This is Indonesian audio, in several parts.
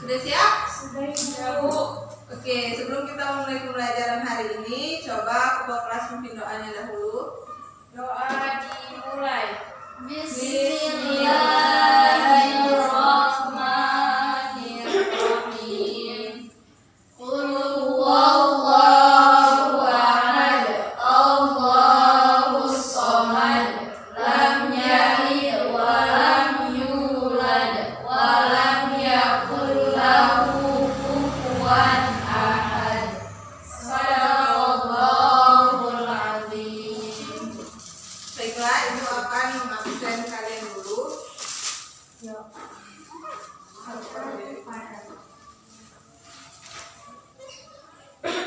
Sudah siap? Sudah, Bu. Oke, sebelum kita memulai pembelajaran hari ini, coba ketua kelas memimpin doanya dahulu. Doa dimulai. Bismillahirrahmanirrahim. Qul huwallahu ahad, Allahus samad, lam yalid wa lam yulad wa lam yakul lahu kufuwan ahad. Shadaqallahul azim. Baiklah, Ibu akan mengabsen kalian dulu.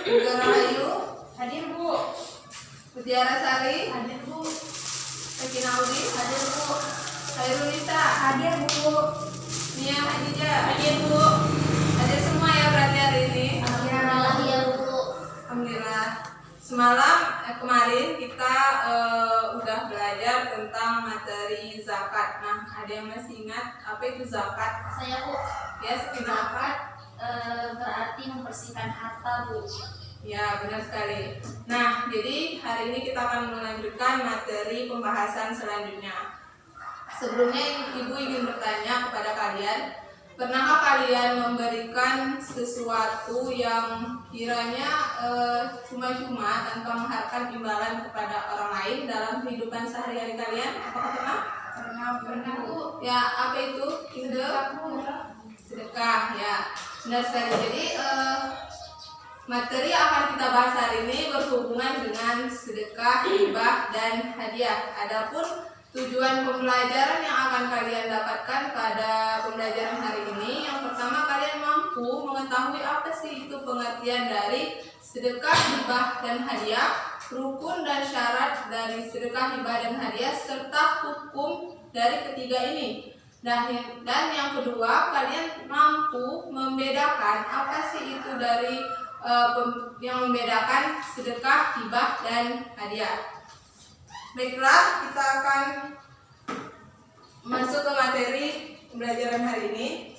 Ibu Rahayu, Hadir, Bu. Mutiara Sari, Hadir, Bu. Sakina Udi, hadir Bu. Hairunisa, Hadir, Bu. Nia Hadijah, Hadir, Bu. hadir semua ya berarti hari ini. Alhamdulillah ya Bu. Alhamdulillah. Semalam kemarin kita udah belajar tentang materi zakat. Nah, ada yang masih ingat apa itu zakat? Saya Bu. Ya, sekitar Zakat berarti membersihkan harta Bu. ya, benar sekali. Nah, jadi hari ini kita akan melanjutkan materi pembahasan selanjutnya. Sebelumnya Ibu ingin bertanya kepada kalian, pernahkah kalian memberikan sesuatu yang kiranya cuma-cuma tanpa mengharapkan imbalan kepada orang lain dalam kehidupan sehari-hari kalian? Apakah pernah? Pernah, Bu. Ya, apa itu? Ide? Sedekah, ya. Benar sekali. Jadi materi yang akan kita bahas hari ini berhubungan dengan sedekah, hibah, dan hadiah. Adapun tujuan pembelajaran yang akan kalian dapatkan pada pembelajaran hari ini, yang pertama kalian mampu mengetahui apa sih itu pengertian dari sedekah, hibah, dan hadiah, rukun dan syarat dari sedekah, hibah, dan hadiah, serta hukum dari ketiga ini. Dan yang kedua, kalian mampu membedakan apa sih itu dari yang membedakan sedekah, hibah, dan hadiah. Baiklah, kita akan masuk ke materi pembelajaran hari ini.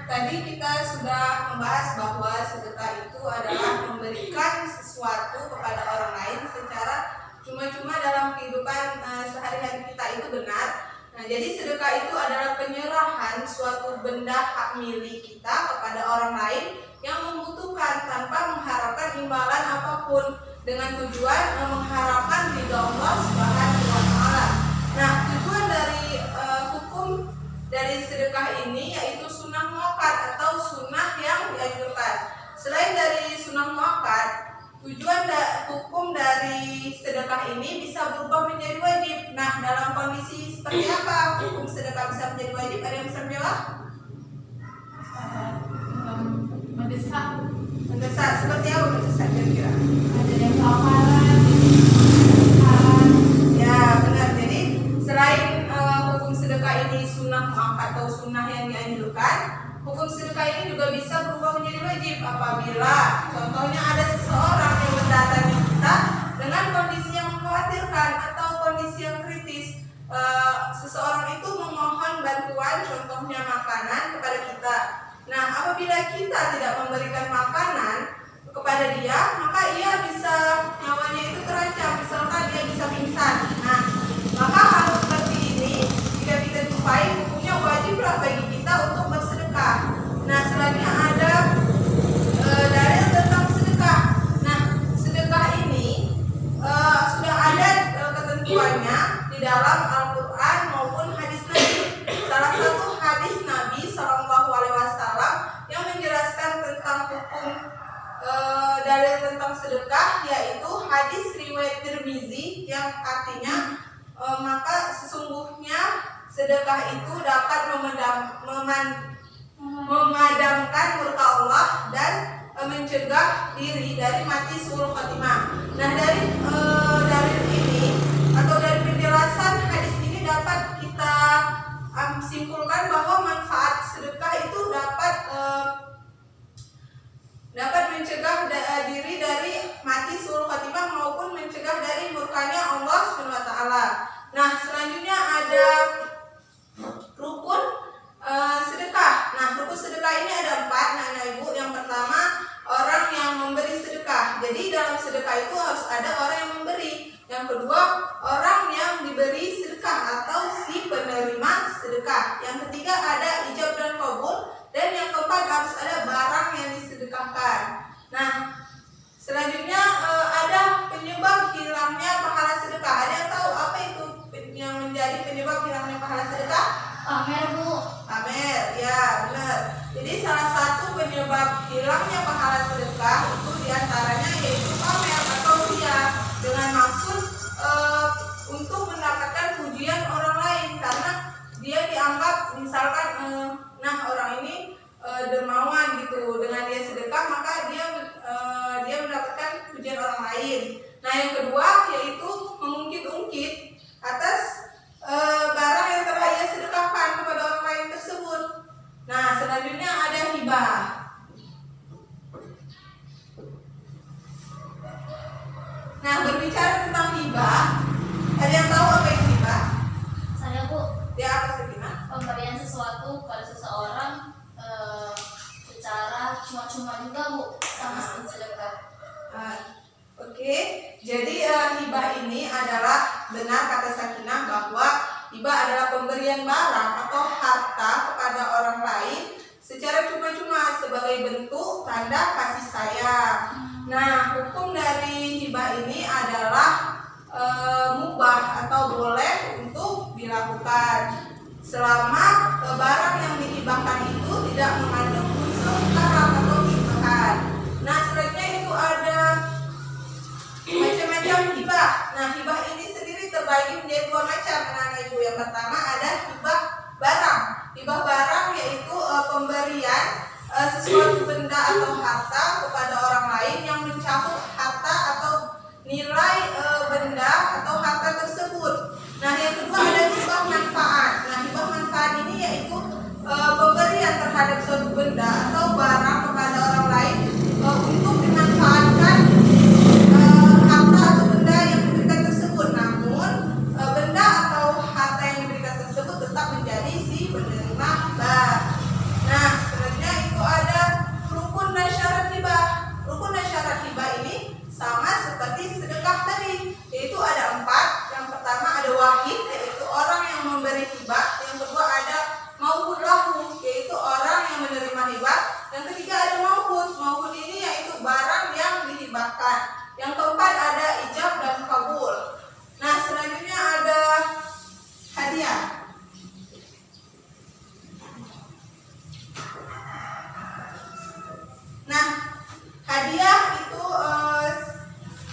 Tadi kita sudah membahas bahwa sedekah itu adalah memberikan sesuatu kepada orang lain secara cuma-cuma dalam kehidupan sehari-hari kita, itu benar. Nah, jadi sedekah itu adalah penyerahan suatu benda hak milik kita kepada orang lain yang membutuhkan tanpa mengharapkan imbalan apapun, dengan tujuan mengharapkan ridha Allah Subhanahu wa taala. Nah, tujuan dari hukum dari sedekah ini yaitu sunnah muakkad atau sunnah yang dianjurkan. Selain dari sunnah muakkad, tujuan hukum dari sedekah ini bisa berubah menjadi wajib. Nah, dalam kondisi seperti apa hukum sedekah bisa menjadi wajib? Ada yang bisa menjawab? Mendesak. Seperti apa mendesak kira-kira? Ada yang kelaparan, Ya, benar. Jadi selain hukum sedekah ini sunnah muakkad atau sunnah yang dianjurkan, hukum sedekah ini juga bisa berubah menjadi wajib apabila contohnya ada seseorang yang mendatangi kita dengan kondisi yang mengkhawatirkan atau kondisi yang kritis. Seseorang itu memohon bantuan, contohnya makanan, kepada kita. Nah, apabila kita tidak memberikan makanan kepada dia, maka ia bisa, nyawanya itu terancam, misalkan dia bisa pingsan. Nah, maka hal seperti ini jika kita jumpai, hukumnya wajiblah bagi kita untuk bersedekah. Nah, selanjutnya ada dalil tentang sedekah. Nah, sedekah ini sudah ada ketentuannya di dalam Al-Quran maupun hadis Nabi. Salah satu hadis Nabi SAW yang menjelaskan tentang hukum dalil tentang sedekah yaitu hadis riwayat Tirmizi yang artinya maka sesungguhnya sedekah itu dapat memadamkan murka Allah dan mencegah diri dari mati suul khotimah. Nah, dari ini atau dari penjelasan hadis ini dapat kita simpulkan bahwa manfaat sedekah itu dapat mencegah diri dari mati suul khotimah maupun mencegah dari murkanya Allah Subhanahu wa taala. Nah, selanjutnya ada rukun sedekah. Nah, rukun sedekah ini ada 4, anak ibu. Yang pertama, orang yang memberi sedekah. Jadi dalam sedekah itu harus ada orang yang memberi. Yang kedua, orang yang diberi sedekah atau si penerima sedekah. Yang ketiga, ada ijab dan qabul. Dan yang keempat, harus ada barang yang disedekahkan. Nah, selanjutnya ada penyebab hilangnya pahala sedekah. Ada yang tahu apa itu yang menjadi penyebab hilangnya pahala sedekah? Pamer, Bu. Pamer, ya benar. Jadi salah satu penyebab hilangnya pahala sedekah itu diantaranya yaitu pamer atau ria, dengan maksud untuk mendapatkan pujian orang lain, karena dia dianggap misalkan nah orang ini dermawan gitu, dengan dia sedekah maka dia mendapatkan pujian orang lain. Nah, yang kedua yaitu mengungkit-ungkit atas barang yang telah ia sedekahkan kepada orang lain tersebut. Nah, selanjutnya ada hibah. Nah, berbicara tentang hibah, ada yang tahu apa itu hibah? Saya, Bu, Dia apa sih, Tina? pemberian sesuatu pada seseorang secara cuma-cuma juga, Bu, sama seperti sedekah. Oke, jadi hibah ini adalah benar kata Sakinah bahwa hibah adalah pemberian barang atau harta kepada orang lain secara cuma-cuma sebagai bentuk tanda kasih sayang. Nah, hukum dari hibah ini adalah mubah atau boleh untuk dilakukan selama barang yang dihibahkan itu tidak mengandung unsur haram atau hibahan. Nah, selanjutnya itu ada macam-macam hibah. Nah, hibah ini sendiri terbagi menjadi 2 macam, anak-anak ibu. Yang pertama ada hibah barang. Hibah barang yaitu pemberian sesuatu benda atau harta kepada orang lain yang mencakup harta atau nilai benda atau harta tersebut. Nah, yang kedua ada hibah manfaat. Nah, hibah manfaat ini yaitu pemberian terhadap suatu benda atau barang kepada orang lain untuk dimanfaatkan harta atau benda yang diberikan tersebut. Namun benda atau harta yang diberikan tersebut tetap menjadi si penerima hibah. Nah, selanjutnya itu ada rukun dan syarat hibah. Rukun dan syarat hibah ini sama seperti sedekah tadi, yaitu ada 4. Yang pertama ada wahid, yaitu orang yang memberi hibah. Yang kedua ada mauhud lahu, yaitu orang yang menerima hibah. Yang ketiga ada mauhud. Mauhud ini yaitu barang yang dihibahkan. Yang keempat ada ijab dan kabul. Nah, selanjutnya ada hadiah. Nah, hadiah itu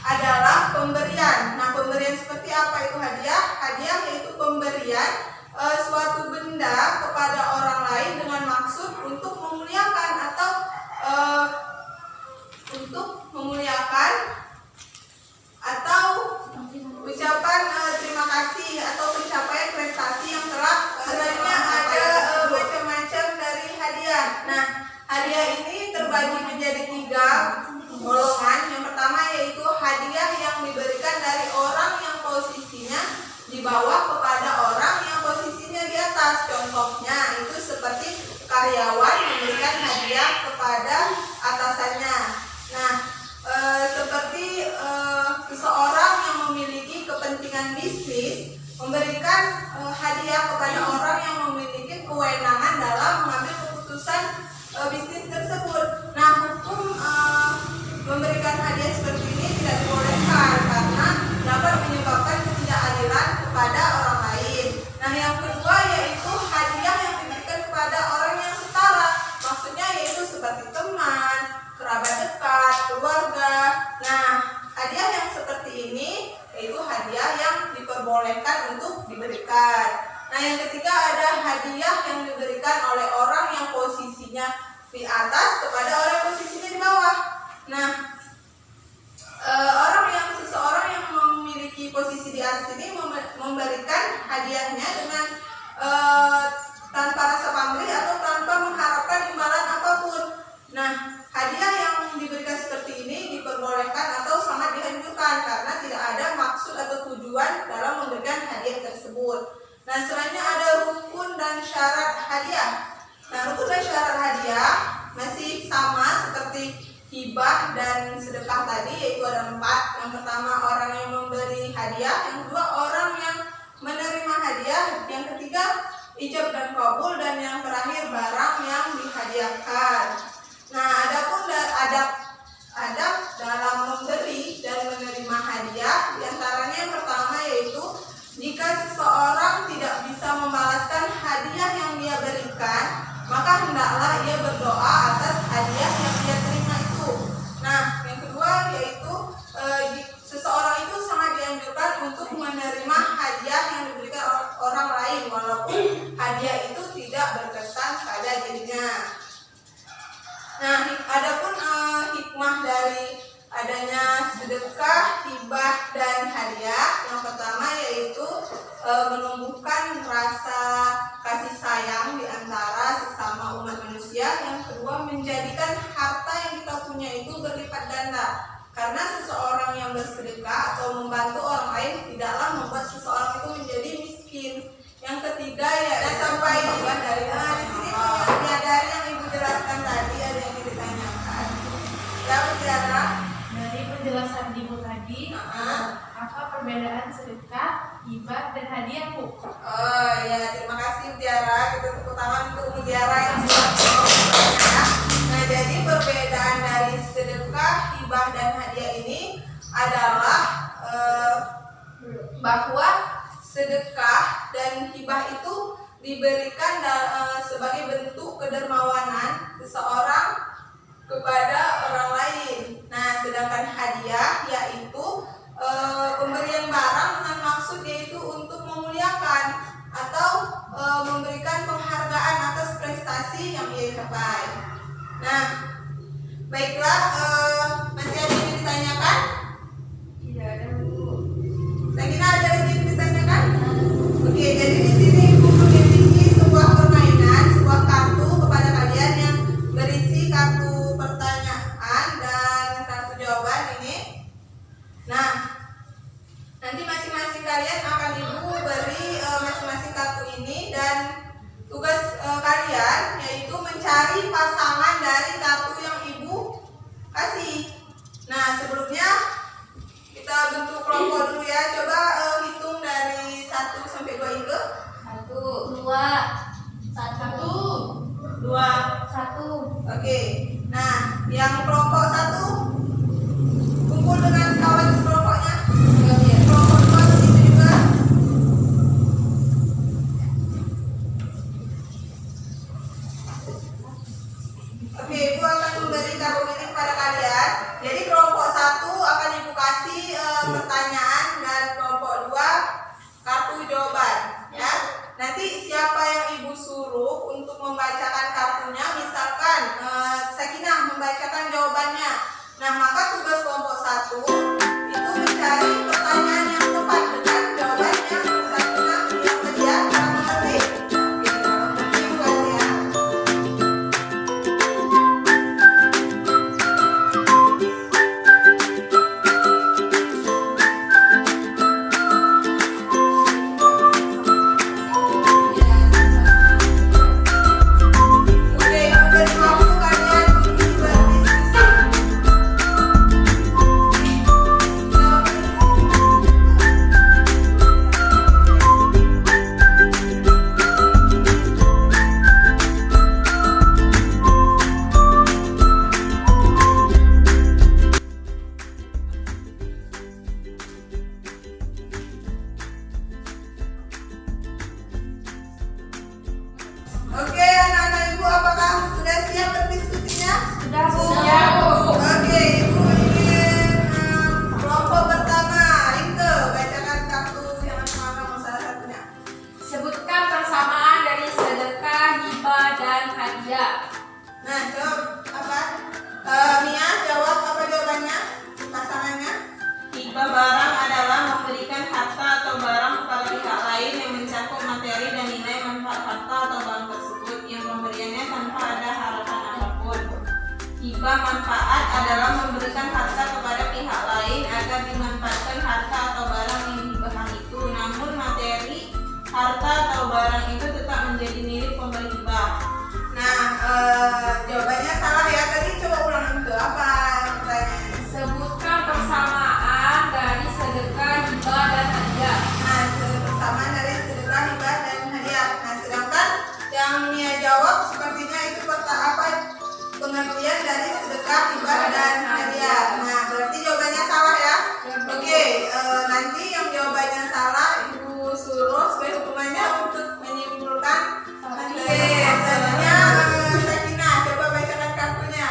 adalah pemberian. Nah, pemberian seperti apa itu hadiah? Hadiah yaitu pemberian suatu benda kepada orang lain dengan maksud untuk memuliakan atau ucapan terima kasih atau pencapaian prestasi yang telah. Selanjutnya ada macam-macam dari hadiah. Nah, hadiah ini terbagi menjadi 3 golongan. Yang pertama yaitu hadiah yang diberikan dari orang yang posisinya di bawah kepada orang yang posisinya di atas. Contohnya itu seperti karyawan memberikan hadiah kepada atasannya. Nah, seperti seseorang yang memiliki kepentingan bisnis memberikan hadiah kepada orang yang memiliki kewenangan dalam mengambil keputusan bisnis tersebut. Nah, hukum memberikan hadiah seperti ini tidak dibolehkan karena dapat menyebabkan ketidakadilan kepada orang lain. Nah, yang kedua yaitu hadiah yang diberikan kepada orang yang setara. ada hadiah yang diberikan oleh orang yang posisinya di atas kepada orang yang posisinya di bawah. Nah, seseorang yang memiliki posisi di atas ini memberikan hadiahnya dengan tanpa rasa pamrih atau tanpa mengharapkan imbalan apapun. Nah, hadiah yang diberikan seperti ini diperbolehkan atau sangat dianjurkan karena tidak ada maksud atau tujuan dalam memberikan hadiah tersebut. Nah, selanjutnya ada rukun dan syarat hadiah. Nah, rukun dan syarat hadiah masih sama seperti hibah dan sedekah tadi, yaitu ada 4. Yang pertama orang yang memberi hadiah, yang kedua orang yang menerima hadiah, yang ketiga ijab dan kabul, dan yang terakhir barang yang dihadiahkan. Nah, adapun adab dalam memberi dan menerima hadiah, diantaranya yang pertama yaitu jika seseorang tidak bisa membalaskan hadiah yang dia berikan, maka hendaklah ia berdoa atas hadiah yang dia terima itu. Nah, yang kedua yaitu seseorang itu sangat dianjurkan untuk menerima hadiah yang diberikan orang lain walaupun hadiah itu tidak berkesan pada dirinya. Nah, adapun hikmah dari adanya sedekah, hibah, dan hadiah, yang pertama yaitu menumbuhkan rasa kasih sayang di antara sesama umat manusia. Yang kedua, menjadikan harta yang kita punya itu berlipat ganda. Karena seseorang yang bersedekah atau membantu orang lain tidaklah membuat seseorang itu menjadi miskin. Yang ketiga ya sampai dari di sini ya dari yang ibu jelaskan tadi ada yang ditanyakan. Ya, Mutiara. Dari penjelasan ibu tadi, apa perbedaan sedekah, hibah, dan hadiah, Bu? Oh ya, terima kasih Mutiara. Kita tepuk tangan untuk Mutiara yang sudah bertanya. Nah, jadi perbedaan dari sedekah, hibah, dan hadiah ini adalah bahwa sedekah dan hibah itu diberikan sebagai bentuk kedermawanan seseorang kepada orang lain. Nah, sedangkan hadiah yaitu pemberian barang dengan maksud yaitu untuk memuliakan atau memberikan penghargaan atas prestasi yang ia capai. Nah, baiklah, masih ada yang ditanyakan? Tidak ada, Bu. Saya kira ada lagi yang ditanyakan. Oke, jadi di sini ibu memiliki sebuah permainan, sebuah kartu kepada kalian yang berisi kartu pertanyaan dan kartu jawaban ini. Nah, nanti masing-masing kalian akan ibu beri masing-masing kartu ini, dan tugas kalian yaitu mencari pasangan dari kartu yang ibu kasih. Nah, sebelumnya kita bentuk kelompok dulu ya. Coba hitung dari 1 sampai 2 Inge. 1, 2, 1, 2. 1. Oke. Nah, yang kelompok 1 kumpul dengan kawan sekelompoknya. Kelompok 2 begitu juga. Oke, ibu akan memberi kartu ini kepada kalian. Jadi kelompok 1 akan ibu kasih pertanyaan, dan kelompok 2 kartu jawaban, ya. Nanti siapa yang ibu suruh untuk membacakan kartunya, misalkan Sakinah membacakan jawabannya. Nah, maka tugas kelompok 1 itu mencari pertanyaan yang tepat dengan jawaban yang Sakinah yang sedia. Mengerti? Oke, kalau mengerti ibu kasih ya. Oke, beri waktu kalian untuk berdiskusi. Oke, anak-anak ibu, apakah sudah siap berdiskusinya? Sudah, Bu. Sudah, Bu. Oke, ibu ingin kelompok pertama, Inge, bacakan kartu yang kamu salah satunya. Sebutkan persamaan dari Nah, jawab apa? Mia jawab apa jawabannya? Pasangannya? Hibah barang adalah memberikan harta atau barang kepada pihak lain yang mencakup materi dan nilai manfaat harta atau barang tersebut yang pemberiannya tanpa ada harapan apapun. Hibah manfaat adalah memberikan harta kepada pihak lain agar dimanfaatkan harta atau barang yang dihibahkan itu, namun materi harta atau barang itu tetap menjadi milik pemberi hibah. Nah, jawabannya salah ya. Tadi coba ulang itu apa pertanyaannya? Sebutkan persamaan dari sedekah, hibah, dan hadiah. Nah, persamaan dari sedekah, hibah, dan hadiah. Nah, sedangkan yang Mia jawab sepertinya itu apa pengertian dari sedekah, hibah, dan hadiah. Nah, berarti jawabannya salah ya. Oke, nanti yang jawabannya salah Ibu suruh sebagai hukumannya untuk menyimpulkan. Oke, selanjutnya Sakinah, coba bacakan kartunya.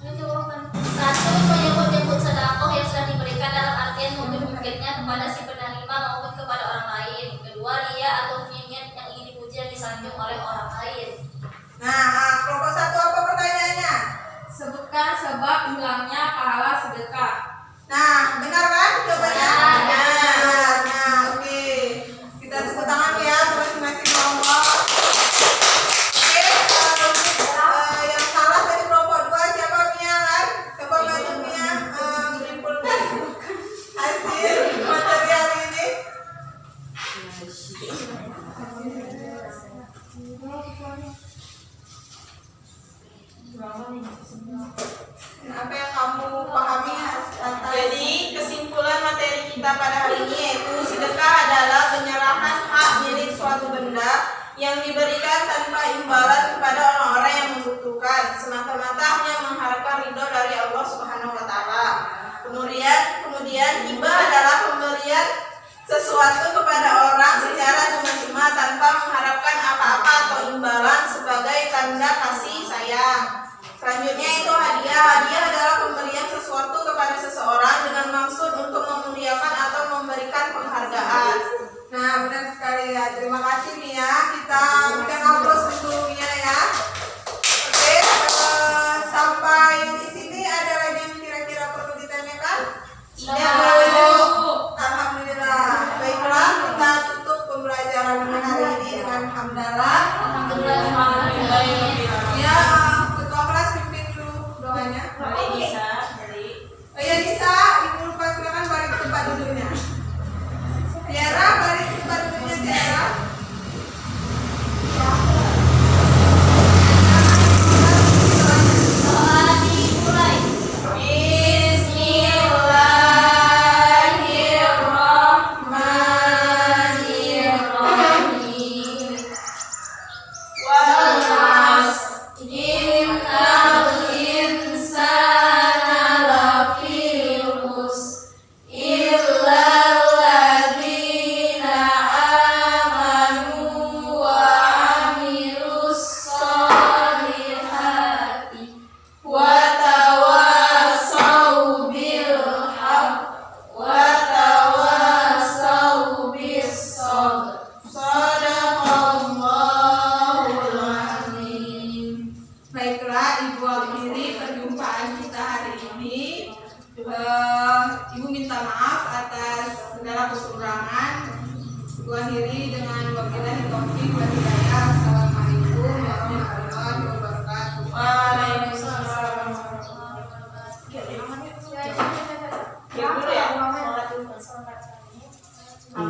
Satu, menyebut-nyebut sedekah yang sudah diberikan dalam artian mungkin-mungkinnya kepada si penerima maupun kepada orang lain. Kedua, ria atau nyinyir yang ingin dipuji dan disanjung oleh orang lain. Nah, kelompok satu apa pertanyaannya? Sebutkan sebab hilangnya pahala sedekah. Nah, benar kan jawabannya? Benar. Benar. Nah, oke. Kita tepuk tangan ya masing-masing kelompok. Oke, yang salah dari kelompok 2 siapa? Mia kan? Coba bantu Mia menyimpulkan hasil material ini. Apa yang kamu pahami atas Jadi kesimpulan materi kita pada hari ini yaitu sedekah adalah penyerahan hak milik suatu benda yang diberikan tanpa imbalan kepada orang-orang yang membutuhkan, semata-mata hanya mengharapkan ridho dari Allah Subhanahu wa taala. Kemudian hibah adalah pemberian sesuatu kepada orang secara cuma-cuma tanpa mengharapkan apa-apa atau imbalan sebagai tanda kasih sayang. Selanjutnya itu hadiah. Hadiah adalah pemberian sesuatu kepada seseorang dengan maksud untuk memuliakan atau memberikan penghargaan. Nah, benar sekali ya. Terima kasih Mia. Kita berikan aplaus untuk Mia ya. Oke, sampai di sini ada lagi yang kira-kira perlu ditanyakan? Alhamdulillah. Baiklah, kita tutup pembelajaran hari ini dengan hamdalah. Alhamdulillah. Ya, ketua kelas pimpin dulu doanya. Balik bisa, balik. Oh ya bisa, Ibu lupa silakan balik ke tempat duduknya. Tiara balik ke tempat duduknya Tiara.